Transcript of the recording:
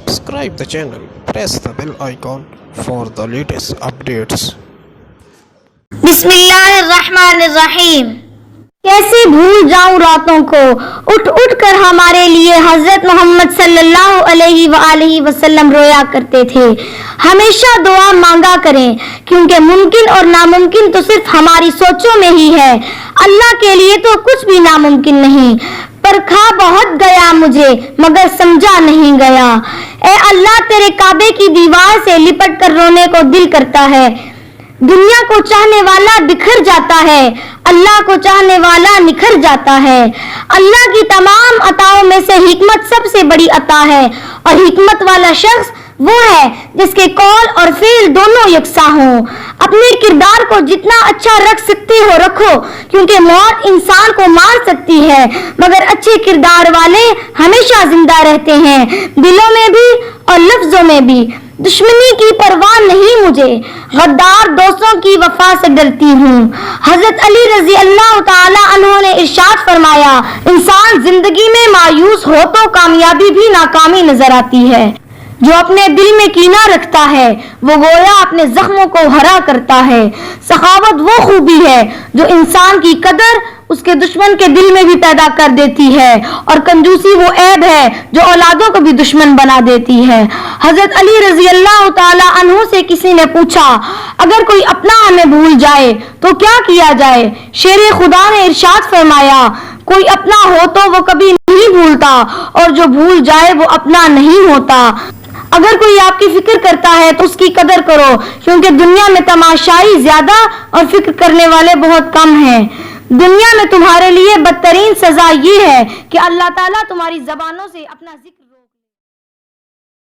Subscribe the channel, press the bell icon for the latest updates. बिस्मिल्लाहिर्रहमानिर्रहीम। कैसे भूल जाऊं रातों को, उठ उठ कर हमारे लिए हजरत मोहम्मद सल्लल्लाहु अलैहि वसल्लम रोया करते थे। हमेशा दुआ मांगा करें, क्योंकि मुमकिन और नामुमकिन तो सिर्फ हमारी सोचों में ही है। अल्लाह के लिए तो कुछ भी नामुमकिन नहीं। परखा बहुत गया मुझे, मगर समझा नहीं गया। ए अल्लाह, तेरे काबे की दीवार से लिपट कर रोने को दिल करता है। दुनिया को चाहने वाला बिखर जाता है, अल्लाह को चाहने वाला निखर जाता है। अल्लाह की तमाम अताओं में से हिकमत सबसे बड़ी अता है, और हिकमत वाला शख्स वो है जिसके कौल और फेल दोनों यकसा हों। अपने किरदार को जितना अच्छा रख सकते हो रखो, क्योंकि मौत इंसान को मार सकती है, मगर अच्छे किरदार वाले हमेशा जिंदा रहते हैं, दिलों में भी और लफ्जों में भी। दुश्मनी की परवाह नहीं मुझे, गद्दार दोस्तों की वफा से डरती हूँ। हजरत अली रजी अल्लाह ताला अन्हु ने इरशाद फरमाया, इंसान जिंदगी में मायूस हो तो कामयाबी भी नाकामी नजर आती है। जो अपने दिल में कीना रखता है, वो गोया अपने जख्मों को हरा करता है। सखावत वो खूबी है जो इंसान की कदर उसके दुश्मन के दिल में भी पैदा कर देती है, और कंजूसी वो ऐब है जो औलादों को भी दुश्मन बना देती है। हजरत अली रजी अल्लाह ताला अन्हु से किसी ने पूछा, अगर कोई अपना हमें भूल जाए तो क्या किया जाए? शेर खुदा ने इरशाद फरमाया, कोई अपना हो तो वो कभी नहीं भूलता, और जो भूल जाए वो अपना नहीं होता। अगर कोई आपकी फिक्र करता है तो उसकी कदर करो, क्योंकि दुनिया में तमाशाई ज्यादा और फिक्र करने वाले बहुत कम हैं। दुनिया में तुम्हारे लिए बदतरीन सजा ये है कि अल्लाह ताला तुम्हारी जबानों से अपना जिक्र